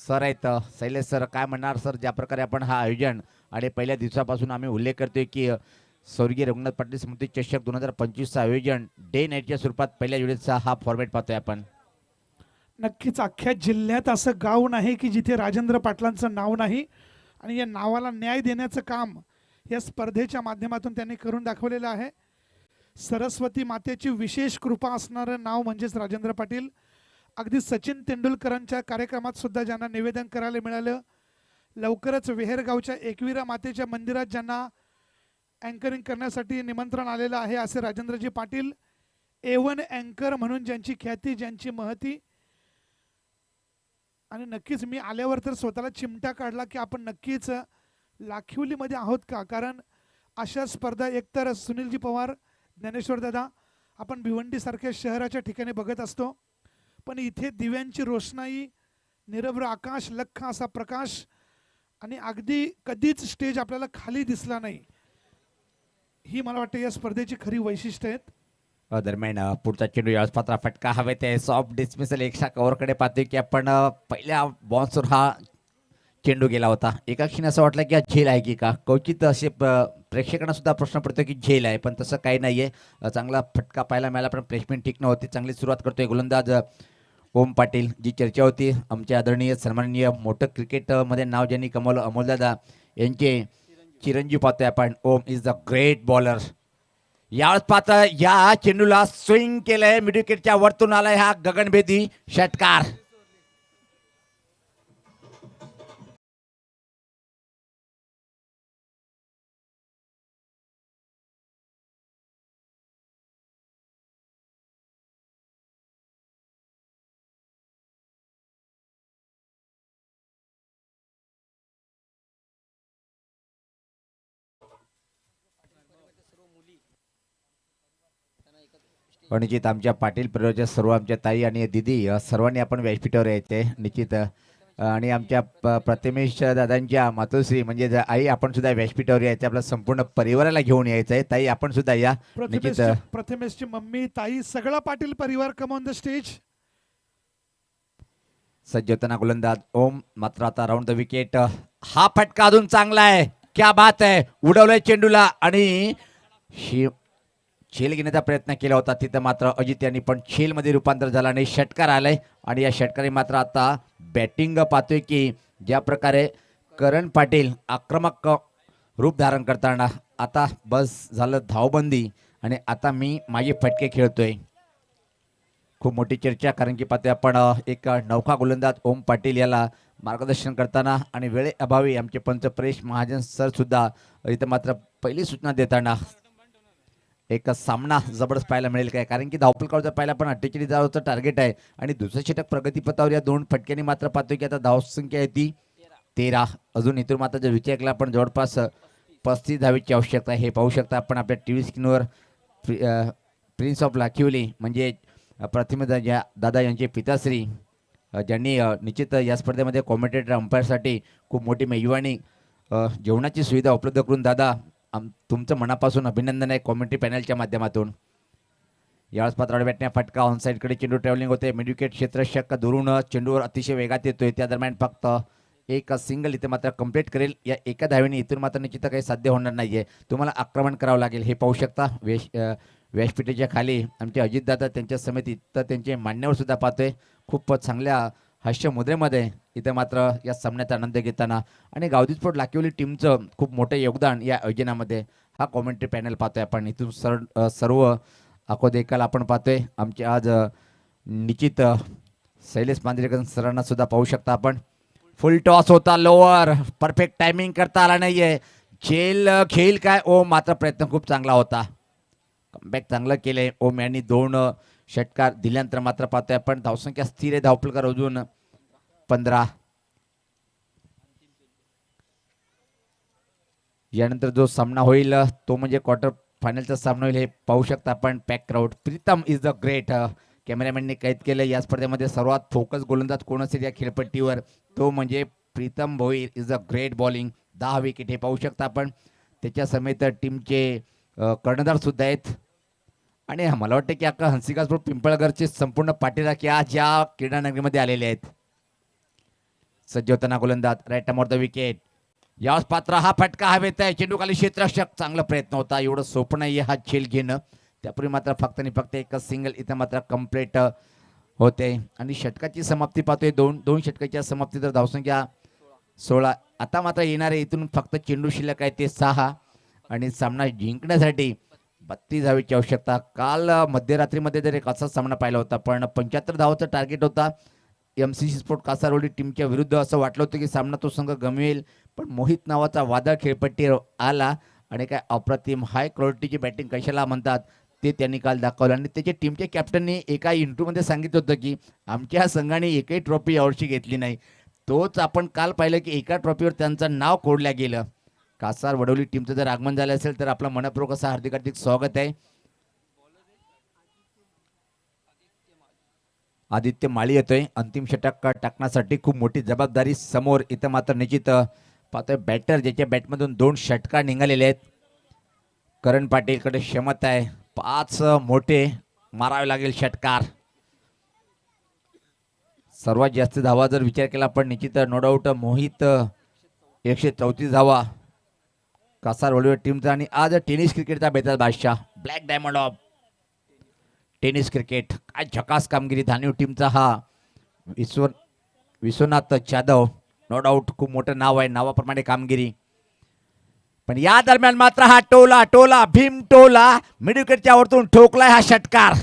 सर आहेत शैलेश सर. काय म्हणणार सर, ज्या प्रकारे आपण हा आयोजन आणि पहिल्या दिवसापासून आम्ही उल्लेख करतोय की स्वर्गीय रघुनाथ पाटील स्मृती चषक 2025चं आयोजन डे नाईटच्या स्वरूपात पहिल्या वेळेचा हा फॉर्मॅट पाहतोय आपण. नक्कीच अख्ख्या जिल्ह्यात असं गाव नाही की जिथे राजेंद्र पाटलांचं नाव नाही, आणि या नावाला न्याय देण्याचं काम या स्पर्धेच्या माध्यमातून त्यांनी करून दाखवलेलं आहे. सरस्वती मातेची विशेष कृपा असणारं नाव म्हणजेच राजेंद्र पाटील. अगदी सचिन तेंडुलकरांच्या कार्यक्रमात सुद्धा ज्यांना निवेदन करायला मिळालं, लवकरच वेहेरगावच्या एकविरा मातेच्या मंदिरात ज्यांना अँकरिंग करण्यासाठी निमंत्रण आलेलं आहे, असे राजेंद्रजी पाटील A1 अँकर म्हणून ज्यांची ख्याती, ज्यांची महती. आणि नक्कीच मी आल्यावर तर स्वतःला चिमटा काढला की आपण नक्कीच लाखिवलीमध्ये आहोत का, कारण अशा स्पर्धा एकतर सुनीलजी पवार, ज्ञानेश्वर दादा आपण भिवंडीसारख्या शहराच्या ठिकाणी बघत असतो, पण इथे दिव्यांची रोषणाई, निरभ्र आकाश, लख्ख असा प्रकाश आणि अगदी कधीच स्टेज आपल्याला खाली दिसला नाही. ही मला वाटतं या स्पर्धेची खरी वैशिष्ट्य आहेत. दरम्यान पुढचा चेंडू यावेळेस पात्र फटका हवे ते सॉफ्ट डिस्मिसल. एकशा कव्हरकडे पाहतोय की आपण पहिल्या बॉन्सवर हा चेंडू गेला होता. एका क्षणी असं वाटलं की हा झेल आहे की का, क्वचित असे प्रेक्षकांना सुद्धा प्रश्न पडतो की झेल आहे, पण तसं काही नाहीये. चांगला फटका पाहायला मिळाला, पण प्लेसमेंट ठीक नव्हती. चांगली सुरुवात करतोय गोलंदाज ओम पाटील. जी चर्चा होती आमचे आदरणीय सन्माननीय मोठं क्रिकेटमध्ये नाव ज्यांनी कमवलं अमोलदादा यांचे चिरंजीव पाहतोय आपण. ओम इज द ग्रेट बॉलर. यावेळेस पाहता या चेंडूला स्विंग केलंय, मिड विकेटच्या वरतून आलाय हा गगनभेदी षटकार. निश्चित आमच्या पाटील परिवाराच्या सर्व आमच्या ताई आणि दिदी सर्वांनी आपण व्यासपीठावर यायचे निश्चित आणि आमच्या प्रथमेश दादांच्या मातोश्री म्हणजे आई आपण सुद्धा व्यासपीठावर यायचं आपल्या संपूर्ण परिवाराला घेऊन यायचं आहे. ताई आपण सुद्धा या निश्चित प्रथमेशची मम्मी ताई सगळा पाटील परिवार कम ऑन द स्टेज. सज्ज होताना गोलंदाज ओम मात्र आता राऊंड द विकेट. हा फटका अजून चांगला आहे. क्या बात आहे. उडवलंय चेंडूला आणि छेल घेण्याचा प्रयत्न केला होता तिथं मात्र अजित यांनी पण छेल मध्ये रूपांतर झाला आणि षटकार आलाय आणि या षटकारी मात्र आता बॅटिंग पाहतोय की ज्या प्रकारे करण पाटील आक्रमक रूप धारण करताना आता बस झालं धावबंदी आणि आता मी माझे फटके खेळतोय. खूप मोठी चर्चा कारण की पाहतोय आपण एक नौका गोलंदाज ओम पाटील याला मार्गदर्शन करताना आणि वेळेअभावी आमचे पंच परेश महाजन सर सुद्धा इथं मात्र पहिली सूचना देताना एक सामना जबरदस्त पाहायला मिळेल काय कारण की धावफलकावरचा पाहिला पण 48 धावांचं टार्गेट आहे आणि दुसरं षटक प्रगतीपथावर या दोन फटक्यांनी मात्र पाहतोय की आता धावसंख्या आहे ती 13. अजून इथून मात्र जर विचार केला आपण जवळपास 35 धावेची आवश्यकता आहे. हे पाहू शकता आपण आपल्या टी व्ही स्क्रीनवर प्रिन्स ऑफ लाखिवली म्हणजे प्रतिमा दादा यांचे पिताश्री ज्यांनी निश्चित या स्पर्धेमध्ये कॉमेंटेटर अंपायरसाठी खूप मोठी मेजवानी जेवणाची सुविधा उपलब्ध करून दादा तुमचं मनापासून अभिनंदन आहे कॉमेंट्री पॅनलच्या माध्यमातून. यावेळेस पात्र बॅटने फटका ऑनसाईडकडे चेंडू ट्रॅव्हलिंग होते मिडविकेट क्षेत्ररक्षक दुरून चेंडूवर अतिशय वेगात येतोय. त्या दरम्यान फक्त एक सिंगल इथे मात्र कंप्लीट करेल. या एका धावेने इथून मात्र निश्चित काही साध्य होणार नाहीये. तुम्हाला आक्रमण करावं लागेल. हे पाहू शकता व्यासपीठाच्या खाली आमचे अजितदादा त्यांच्या समितीत तर त्यांचे मान्यवर सुद्धा पाहतोय खूप चांगल्या हास्य मुद्रेमध्ये इथे मात्र या सामन्याचा आनंद घेताना आणि गावदी स्पोर्ट लाखिवली टीमचं खूप मोठं योगदान या आयोजनामध्ये हा कॉमेंट्री पॅनल पाहतोय आपण. इथून सर्व आखो देखाल आपण पाहतोय. आमचे आज निश्चित शैलेश मांजरेकर सरांना सुद्धा पाहू शकता आपण. फुल टॉस होता लोअर परफेक्ट टायमिंग करता आला नाहीये. खेळ काय ओम मात्र प्रयत्न खूप चांगला होता. कमबॅक चांगलं केलंय ओम यांनी 2 षटकार दिल्यानंतर मात्र पाहतोय आपण धावसंख्या स्थिर आहे. धावफलकार अजून 15. यानंतर जो सामना होईल तो म्हणजे क्वार्टर फायनलचा सामना होईल. हे पाहू शकता आपण pack crowd. Pritam is the great कॅमेरामॅनने कैद केलं. या स्पर्धेमध्ये सर्वात फोकस गोलंदाज कोण असेल या खेळपट्टीवर तो म्हणजे Pritam Bhoir is a great bowling. 10 wicket हे पाहू शकता आपण. त्याच्या समेत टीमचे कर्णधार सुद्धा आहेत आणि मला वाटतं की अख्खा हंसिकासपूर पिंपळगडचे संपूर्ण पाठीराखी आज या क्रीडानगरीमध्ये आलेले आहेत. सज्ज होताना गोलंदाज राईट मोर द विकेट. यावेळेस पात्र हा फटका हवेत आहे. चेंडू खाली क्षेत्ररक्षक चांगला प्रयत्न होता. एवढं सोपं नाहीये हा खेळ घेणं. त्यापूर्वी मात्र फक्त आणि फक्त एक सिंगल इथं मात्र कंप्लीट होते आणि षटकाची समाप्ती पाहतोय. दोन षटकाच्या समाप्ती तर धावसंख्या 16. आता मात्र येणारे इथून फक्त चेंडू शिल्लक आहे ते 6 आणि सामना जिंकण्यासाठी 32 धावेची आवश्यकता. काल मध्यरात्रीमध्ये जर एक असा सामना पाहिला होता पण 75 धावाचं टार्गेट होता MCC स्पोर्ट कासारवडी टीमच्या विरुद्ध. असं वाटलं होतं की सामना तो संघ गमवेल पण मोहित नावाचा वादळ खेळपट्टीवर आला आणि काय अप्रतिम हाय क्वालिटीची बॅटिंग कशाला म्हणतात ते त्यांनी काल दाखवलं आणि त्याच्या टीमच्या कॅप्टनने एका इंटरव्ह्यूमध्ये सांगितलं होतं की आमच्या संघाने एकही ट्रॉफी यावर्षी घेतली नाही. तोच आपण काल पाहिलं की एका ट्रॉफीवर त्यांचं नाव कोडलं गेलं. कासार वडवली टीमचं जर आगमन झालं असेल तर आपलं मनपूर्वक असं हार्दिक स्वागत आहे. आदित्य माळी येतोय अंतिम षटक टाकण्यासाठी. खूप मोठी जबाबदारी समोर. इथं मात्र निश्चित पाहतोय बॅटर ज्याच्या बॅटमधून 2 षटकार निघालेले आहेत. करण पाटीलकडे क्षमता आहे. 5 मोठे मारावे लागेल षटकार. सर्वात जास्त धावा जर विचार केला आपण निश्चित नो डाऊट मोहित 134 धावा कासार वडवली टीमचा. आणि आज टेनिस क्रिकेटचा बेताज बादशाह black diamond of tennis cricket काय झकास कामगिरी धानीव टीमचा हा विश्वनाथ जाधव. नो डाऊट खूप मोठं नाव आहे. नावाप्रमाणे कामगिरी. पण या दरम्यान मात्र हा टोला भीम टोला मिड विकेटच्या वरतून ठोकलाय हा षटकार.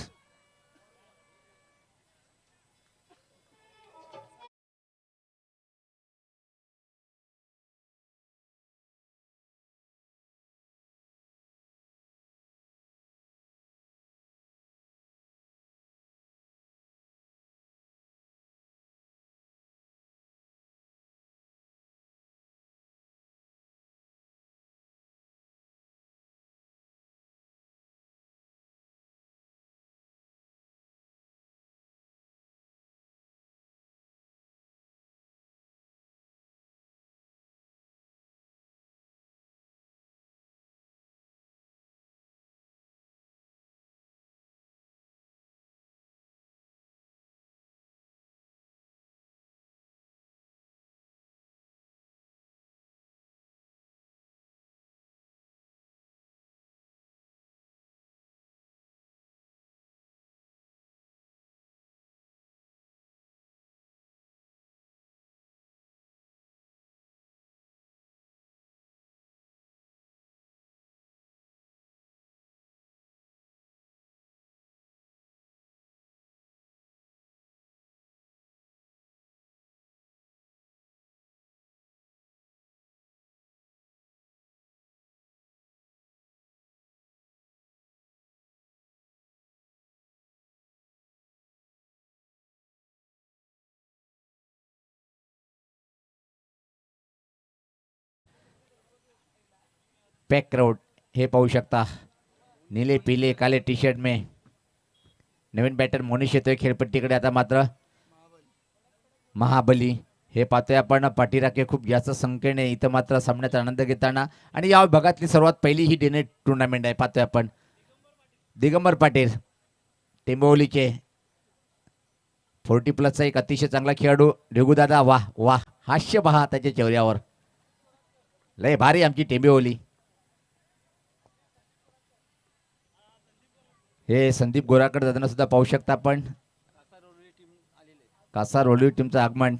पॅक क्राऊड हे पाहू शकता. नीले पिले काले टी शर्ट में नवीन बॅटर मोनिश येतोय खेळपट्टीकडे. आता मात्र महाबली हे पाहतोय आपण. पाठीराखे खूप जास्त संख्येने इथं मात्र सामन्याचा आनंद घेताना. आणि या विभागातली सर्वात पहिली ही डे नाईट टुर्नामेंट आहे. पाहतोय आपण दिगंबर पाटील टेंबोलीचे 40+ एक अतिशय चांगला खेळाडू. रेगुदादा वाह वाह, हास्य पहा त्याच्या चेहऱ्यावर. लय भारी आमची टेंबेओली. हे संदीप गोराकडे जाताना सुद्धा पाहू शकता आपण. कासार रोली टीमचं आगमन.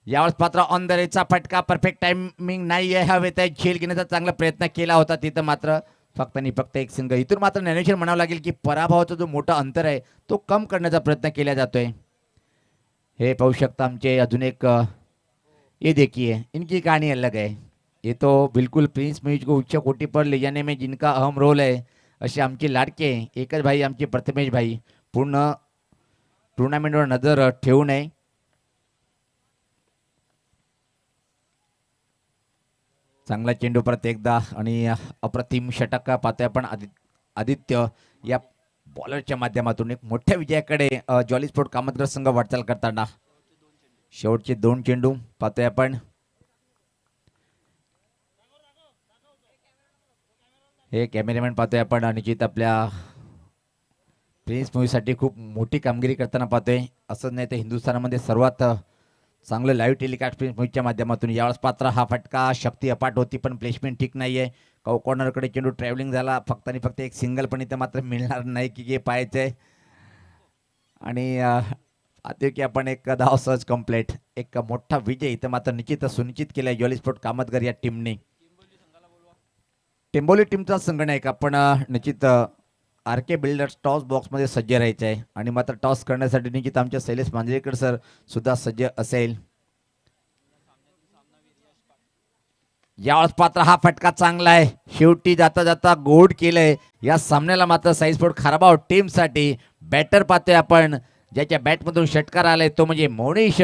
यावेळेस पात्र ऑन द रेचा फटका. परफेक्ट टायमिंग नाही आहे. हवे त्या झेल घेण्याचा चांगला प्रयत्न केला होता. तिथं मात्र फक्त आणि फक्त एक सिंगल. इथून मात्र ज्ञानेश्वर म्हणावं लागेल की पराभवाचा जो मोठा अंतर आहे तो कम करण्याचा प्रयत्न केला जातोय. हे पाहू शकता आमचे अजून एक ये देखिए इनकी कहानी अलग है. ये तो बिल्कुल प्रिंस म्यूजिक को उच्च कोटि पर ले जाने में जिनका अहम रोल है असे आमचे लाडके एकच भाई आमचे प्रथमेश भाई पूर्ण टुर्नामेंटवर नजर ठेवू नये. चांगला चेंडू परत एकदा आणि अप्रतिम षटक पाहतोय आपण. आदित्य या बॉलरच्या माध्यमातून एक मोठ्या विजयाकडे जॉली स्पोर्ट कामतगर संघ वाटचाल करताना. शेवटचे 2 चेंडू पाहतोय आपण. हे कॅमेरामॅन पाहतोय आपण. निश्चित आपल्या प्रिन्स मूवीसाठी खूप मोठी कामगिरी करताना पाहतोय. असंच नाही तर हिंदुस्थानामध्ये सर्वात चांगलं लाईव्ह टेलिकास्ट प्रिन्स मूवीच्या माध्यमातून. यावेळेस पात्र हा फटका शक्ती अपाट होती पण प्लेसमेंट ठीक नाही आहे. कॉर्नरकडे चेंडू ट्रॅव्हलिंग झाला. फक्त आणि फक्त एक सिंगल पण इथं मात्र मिळणार नाही की हे पाहायचंय. आणि आता की आपण एक धाव सहज कंप्लीट. एक मोठा विजय इथं मात्र निश्चित सुनिश्चित केलाय जॉली स्पोर्ट कामतगर या टीमने. टेंबोली टीमचा संगणक आपण निश्चित आर के बिल्डर्स टॉस बॉक्समध्ये सज्ज राहायचं आहे. आणि मात्र टॉस करण्यासाठी निश्चित आमच्या शैलेश मांजरेकर सर सुद्धा सज्ज असेल. यावेळेस पात्र हा फटका चांगला आहे. शेवटी जाता जाता गोड केलंय. या सामन्याला मात्र साई स्पोर्ट खारबाव टीमसाठी बॅटर पाहतोय आपण. ज्याच्या बॅटमधून षटकार आलाय तो म्हणजे मोनिश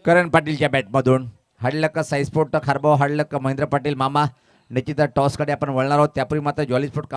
करण पाटीलच्या बॅटमधून. हडलं का साई स्पोर्ट खारबाव, हडलं का महेंद्र पाटील मामा. निश्चित टॉसकडे आपण वळणार आहोत. त्यापूर्वी मात्र जॉली स्पोर्ट